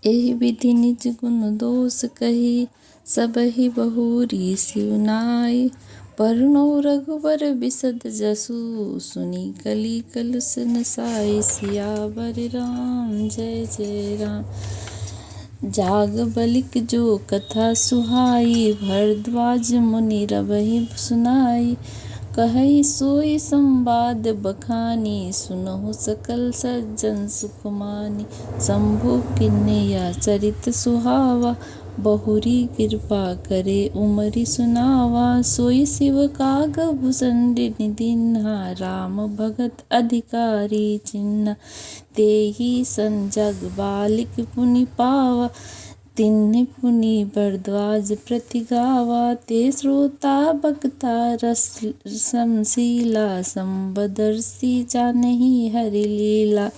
एहि विधि निज गुण दोष कही, सबहि बहुरी सिउनाई। पढ़नो रघुबर बिसद जसु, सुनी कली कलुष नसाई। सियावर राम जय जय राम। जाग बलिक जो कथा सुहाई, भरद्वाज मुनि रवहि सुनाई। कहई सोई संवाद बखानी, सुनहु सकल सज्जन सुख मानी। शंभु किन्नया चरित सुहावा, बहुरी कृपा करे उमरि सुनावा। सोई शिव काग भूषण दीन्हा, राम भगत अधिकारी चिन्हा। तेहि सन जग बालिक पुनि पावा, तिन्हि पुनि भरद्वाज प्रति गावा। ते श्रोता बक्ता रसमशीला, संबदर्शी जानहि हरि लीला।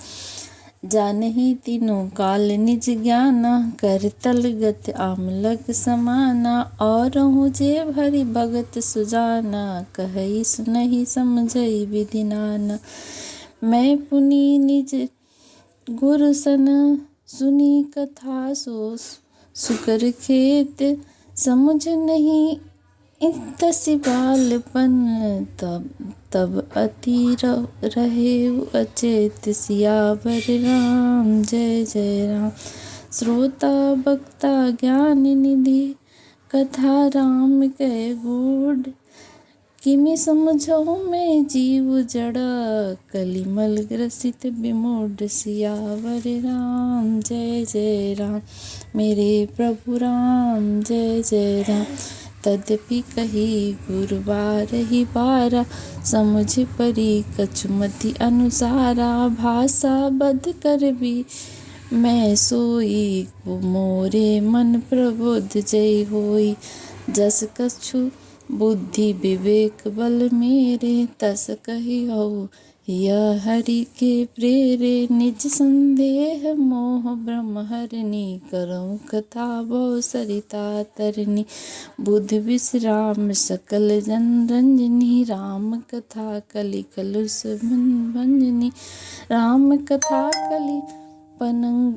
जानहि तीनों काल निज ज्ञाना, करतल गति आमलक समाना। औरहु जे भरि भगत सुजाना, कहई सुनहि समझई विधि नाना। मैं पुनि निज गुरु सन, सुनी कथा सो सुकर खेत। समुझ नहीं तसि बालपन, तब अति रहेउ अचेत। सियावर राम जय जय राम। श्रोता बक्ता ज्ञान निधि, कथा राम कै गूढ़। किमि समझहु मैं जीव जड़ा, कलिमल ग्रसित विमूढ़। सियावर राम जय जय राम। मेरे प्रभु राम जय जय राम। तद्यपि कही गुरु बारहि बारा, समुझ परि कछु मति अनुसारा। भाषा बद्ध कर भी मैं सोई, मोरे मन प्रबुद्ध जय होई। जस कछु बुद्धि विवेक बल मेरे, तस कहिहउ यह हरि के प्रेरे। निज संदेह मोह भ्रम हरनी, करहु कथा बहु सरिता तरनी। बुध विश्राम सकल जन रंजनी, राम कथा कलि कलुष भंजनी। राम कथा कलि पनंग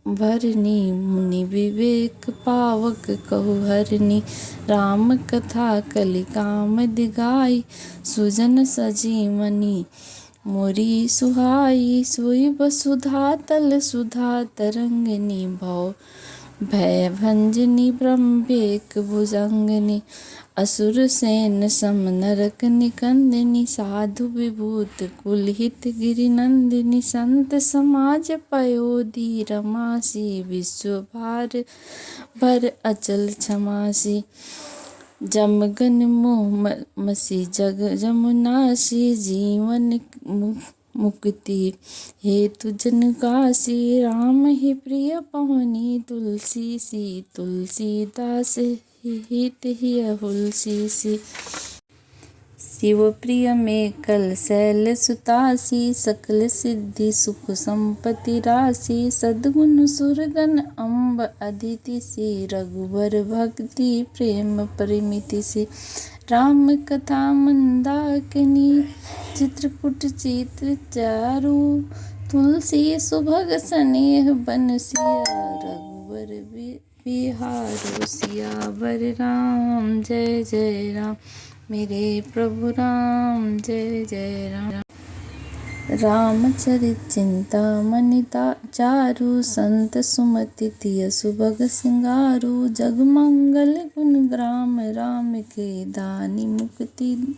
भरनी, मुनि विवेक पावक कहु हरनी। राम कथा कलि कामदि गाई, सुजन सजीवनी मोरी सुहाई। सोई वसुधा तल सुधा तरंगिनी, भव भय भंजनी ब्रह्मवेक भुजंगिनी। असुर सेन सम नरक निकंदिनी, साधु विभूत कुलहित गिरि नंदिनी। संत समाज पयोधि रमासी, विश्व भार भर अचल क्षमासी। जमगन मोह मसी जग जमुनासी, जीवन मुक्ति हेतु जन कासी। राम ही प्रिय पवनी तुलसी सी, तुलसीदास हित हिय हुलसी सी। शिव प्रिय में कल शैल सुतासी, सकल सिद्धि सुख संपत्ति राशि। सद्गुण सुरगन अम्ब अदिति सी, रघुबर भक्ति प्रेम परिमिति सी। राम कथा मंदाकिनी, चित्रकूट चित्र चारु। तुलसी सुभग स्नेह बंसिया, रघुबर बिहारु। सियावर राम जय जय राम। मेरे प्रभु राम जय जय राम। रामचरित चिंतामणि चारु, संत सुमति तिय सुभग सिंगारू। जगमंगल गुण ग्राम राम के, दानि मुक्ति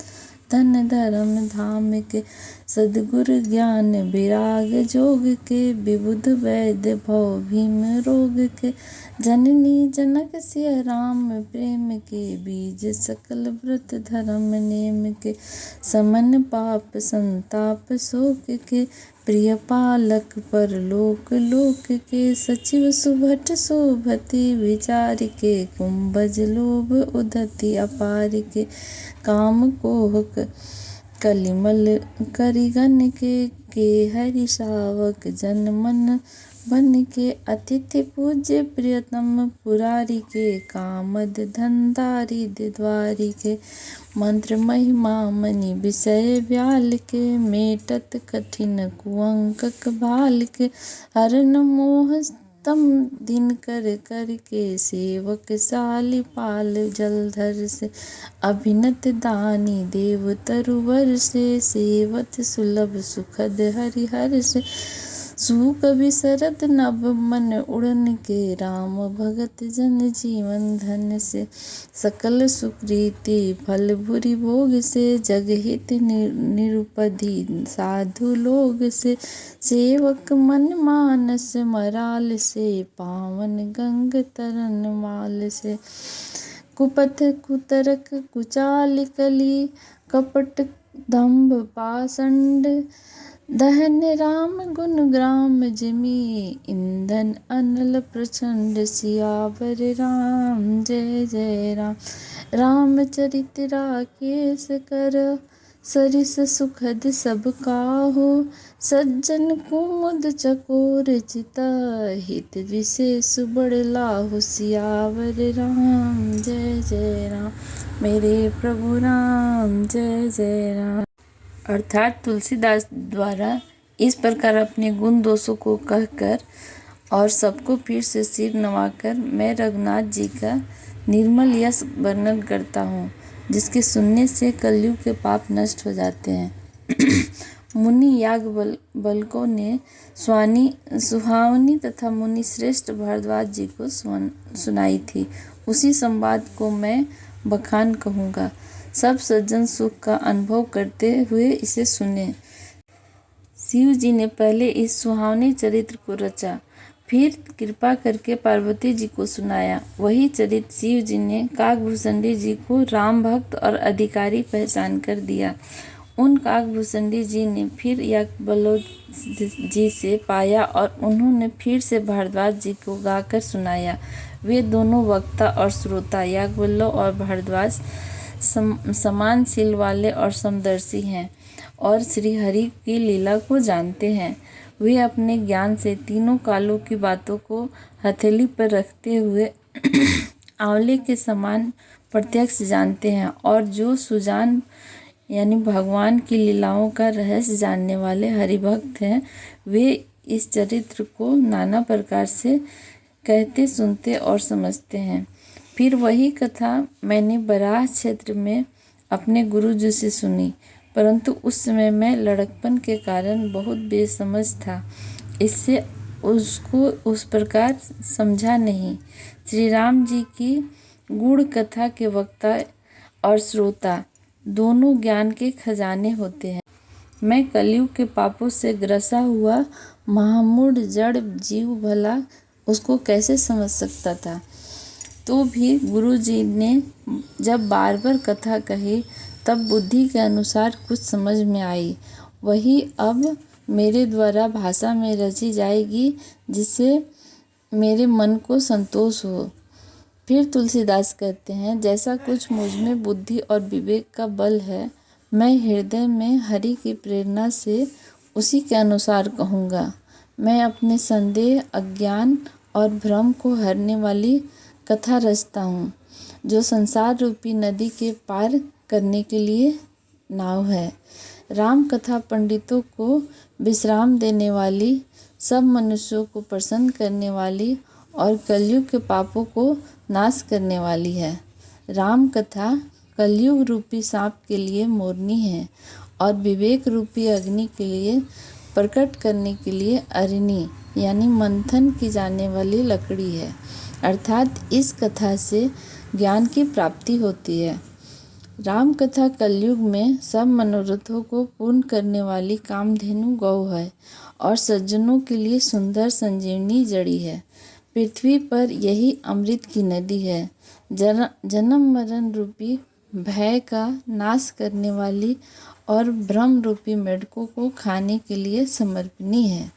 धन धर्म धाम के। सद्गुरु ज्ञान विराग जोग के, विबुध वैद्य भव भीम रोग के। जननी जनक सिय राम प्रेम के, बीज सकल व्रत धर्म नेम के। समन पाप संताप शोक के, प्रिय पालक परलोक लोक के। सचिव सुभट शोभति विचार के, कुंभज लोभ उद्धति अपार के। काम कोह कलिमल करिगन के, हरि शावक जन मन बन के। अतिथि पूज्य प्रियतम पुरारी के, कामद धनधारी द्वारी के। मंत्र महिमा मणि विषय व्याल के, मेटत कठिन कुअंकक भाल के। हरन मोह उत्तम दिन कर कर के सेवक साली पाल जलधर से अभिनत दानी देव तरुवर से सेवत सुलभ सुखद हरिहर से सूक विसरत नभ मन उड़न के राम भगत जन जीवन धन से सकल सुकृति फल भुरि भोग से जगहित निरुपधि साधु लोग से सेवक मन मानस मराल से पावन गंग तरन माल से कुपथ कुतरक कुचाल कली कपट दंभ पाषंड दहन राम गुण ग्राम जिमि इंधन अनल प्रचंड सियावर राम जय जय राम रामचरित राकेश कर सरिस सुखद सब काहू सज्जन कुमुद चकोर चिता हित विशेष बड़ लाहु सियावर राम जय जय राम मेरे प्रभु राम जय जय राम। अर्थात तुलसीदास द्वारा इस प्रकार अपने गुण दोषों को कहकर और सबको फिर से सिर नवाकर मैं रघुनाथ जी का निर्मल यश वर्णन करता हूँ, जिसके सुनने से कलयुग के पाप नष्ट हो जाते हैं। मुनि याज्ञवल्क्यों ने सुहावनी तथा मुनि श्रेष्ठ भारद्वाज जी को सुनाई थी। उसी संवाद को मैं बखान कहूँगा। सब सज्जन सुख का अनुभव करते हुए इसे सुने। शिव जी ने पहले इस सुहावने चरित्र को रचा, फिर कृपा करके पार्वती जी को सुनाया। वही चरित्र शिव जी ने काकभूषणी जी को राम भक्त और अधिकारी पहचान कर दिया। उन काकभूषणी जी ने फिर याज्ञवल्क्य जी से पाया और उन्होंने फिर से भारद्वाज जी को गाकर सुनाया। वे दोनों वक्ता और श्रोता याज्ञवल्क्य और भारद्वाज समान शील वाले और समदर्शी हैं और श्री हरि की लीला को जानते हैं। वे अपने ज्ञान से तीनों कालों की बातों को हथेली पर रखते हुए आंवले के समान प्रत्यक्ष जानते हैं और जो सुजान यानी भगवान की लीलाओं का रहस्य जानने वाले हरिभक्त हैं, वे इस चरित्र को नाना प्रकार से कहते सुनते और समझते हैं। फिर वही कथा मैंने बराह क्षेत्र में अपने गुरुजी से सुनी, परंतु उस समय मैं लड़कपन के कारण बहुत बेसमझ था, इससे उसको उस प्रकार समझा नहीं। श्री राम जी की गूढ़ कथा के वक्ता और श्रोता दोनों ज्ञान के खजाने होते हैं। मैं कलयुग के पापों से ग्रसा हुआ महामूढ़ जड़ जीव भला उसको कैसे समझ सकता था। तो भी गुरुजी ने जब बार बार कथा कही तब बुद्धि के अनुसार कुछ समझ में आई। वही अब मेरे द्वारा भाषा में रची जाएगी, जिससे मेरे मन को संतोष हो। फिर तुलसीदास कहते हैं, जैसा कुछ मुझ में बुद्धि और विवेक का बल है, मैं हृदय में हरि की प्रेरणा से उसी के अनुसार कहूँगा। मैं अपने संदेह, अज्ञान और भ्रम को हरने वाली कथा रचता हूँ, जो संसार रूपी नदी के पार करने के लिए नाव है। राम कथा पंडितों को विश्राम देने वाली, सब मनुष्यों को प्रसन्न करने वाली और कलयुग के पापों को नाश करने वाली है। राम कथा कलयुग रूपी सांप के लिए मोरनी है और विवेक रूपी अग्नि के लिए प्रकट करने के लिए अरिणी यानी मंथन की जाने वाली लकड़ी है। अर्थात इस कथा से ज्ञान की प्राप्ति होती है। राम कथा कलयुग में सब मनोरथों को पूर्ण करने वाली कामधेनु गौ है और सज्जनों के लिए सुंदर संजीवनी जड़ी है। पृथ्वी पर यही अमृत की नदी है। जन्म मरण रूपी भय का नाश करने वाली और ब्रह्म रूपी मेढकों को खाने के लिए समर्पणी है।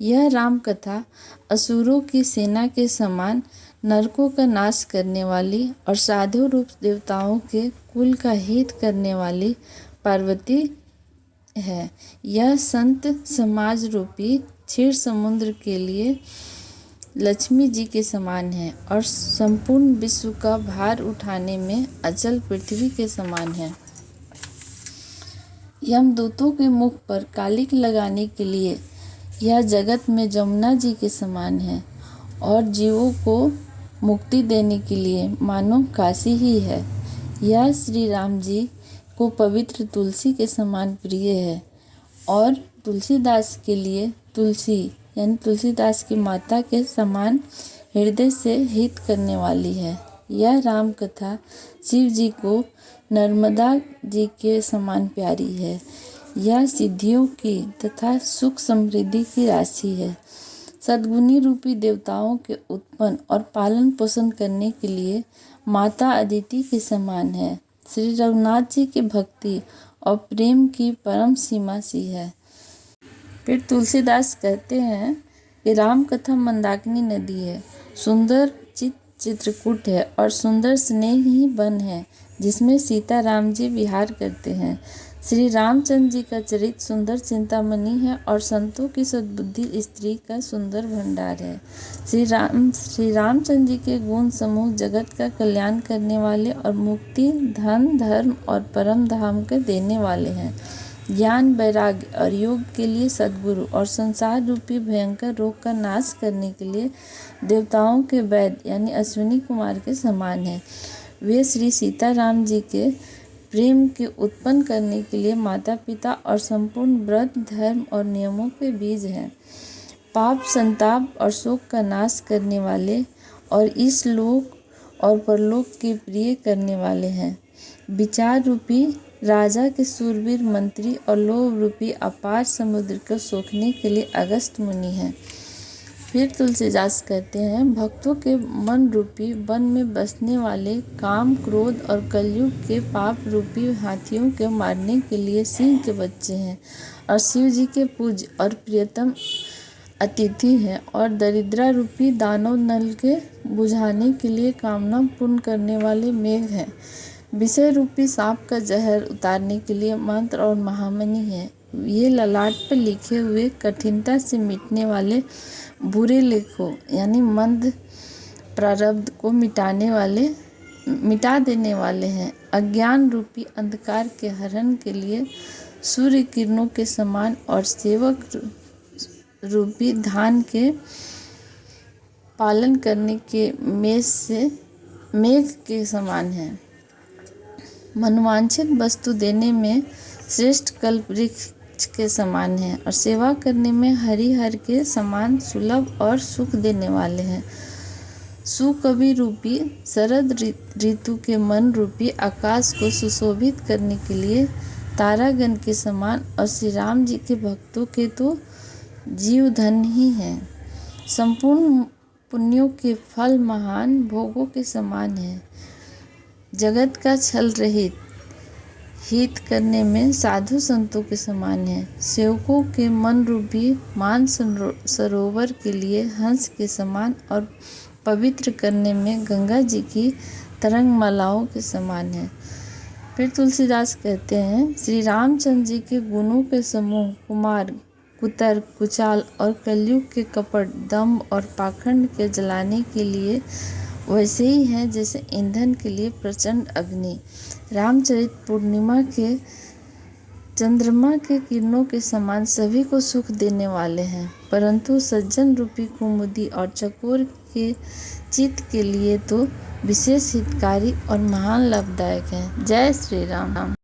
यह राम कथा असुरों की सेना के समान नरकों का नाश करने वाली और साधु रूप देवताओं के कुल का हित करने वाली पार्वती है। यह संत समाज रूपी क्षीर समुद्र के लिए लक्ष्मी जी के समान है और संपूर्ण विश्व का भार उठाने में अचल पृथ्वी के समान है। यमदूतों के मुख पर कालिक लगाने के लिए यह जगत में जमुना जी के समान है और जीवों को मुक्ति देने के लिए मानो काशी ही है। यह श्री राम जी को पवित्र तुलसी के समान प्रिय है और तुलसीदास के लिए तुलसी यानी तुलसीदास की माता के समान हृदय से हित करने वाली है। यह राम कथा शिव जी को नर्मदा जी के समान प्यारी है। यह सिद्धियों की तथा सुख समृद्धि की राशि है। सद्गुणी रूपी देवताओं के उत्पन्न और पालन पोषण करने के लिए माता अदिति के समान है। श्री रघुनाथ जी की भक्ति और प्रेम की परम सीमा सी है। फिर तुलसीदास कहते हैं कि राम कथा मंदाकिनी नदी है, सुंदर चित्रकूट है और सुंदर स्नेही वन है जिसमें सीता राम जी विहार करते हैं। श्री रामचंद्र जी का चरित्र सुंदर चिंतामणि है और संतों की सद्बुद्धि स्त्री का सुंदर भंडार है। श्री रामचंद्र जी के गुण समूह जगत का कल्याण करने वाले और मुक्ति, धन, धर्म और परम धाम के देने वाले हैं। ज्ञान, वैराग्य और योग के लिए सद्गुरु और संसार रूपी भयंकर रोग का नाश करने के लिए देवताओं के वैद्य यानी अश्विनी कुमार के समान है। वे श्री सीताराम जी के प्रेम के उत्पन्न करने के लिए माता पिता और संपूर्ण व्रत, धर्म और नियमों के बीज हैं। पाप, संताप और शोक का नाश करने वाले और इस लोक और परलोक के प्रिय करने वाले हैं। विचार रूपी राजा के शूरवीर मंत्री और लोभ रूपी अपार समुद्र को सोखने के लिए अगस्त मुनि हैं। फिर तुलसीदास कहते हैं, भक्तों के मन रूपी वन में बसने वाले काम, क्रोध और कलयुग के पाप रूपी हाथियों के मारने के लिए सिंह के बच्चे हैं और शिव जी के पूज्य और प्रियतम अतिथि हैं और दरिद्रा रूपी दानव नल के बुझाने के लिए कामना पूर्ण करने वाले मेघ हैं। विषय रूपी सांप का जहर उतारने के लिए मंत्र और महामणि है। ये ललाट पर लिखे हुए कठिनता से मिटने वाले बुरे लेखों यानी मंद प्रारब्ध को मिटा देने वाले हैं। अज्ञान रूपी अंधकार के हरण के लिए सूर्य किरणों के समान और सेवक रूपी धान के पालन करने के मेघ के समान है। मनोवांछित वस्तु देने में श्रेष्ठ कल्प वृक्ष के समान है और सेवा करने में हरिहर के समान सुलभ और सुख देने वाले हैं। सुकवि रूपी शरद ऋतु के मन रूपी आकाश को सुशोभित करने के लिए तारागण के समान और श्री राम जी के भक्तों के तो जीव धन ही हैं। संपूर्ण पुण्यों के फल महान भोगों के समान है। जगत का छल रहित हित करने में साधु संतों के समान है। सेवकों के मन रूपी मान सरोवर के लिए हंस के समान और पवित्र करने में गंगा जी की तरंग मालाओं के समान है। फिर तुलसीदास कहते हैं, श्री रामचंद्र जी के गुणों के समूह कुमार, कुतर्क, कुचाल और कलयुग के कपट, दम्भ और पाखंड के जलाने के लिए वैसे ही हैं जैसे ईंधन के लिए प्रचंड अग्नि। रामचरित पूर्णिमा के चंद्रमा के किरणों के समान सभी को सुख देने वाले हैं, परंतु सज्जन रूपी कुमुदी और चकोर के चित्त के लिए तो विशेष हितकारी और महान लाभदायक हैं। जय श्री राम।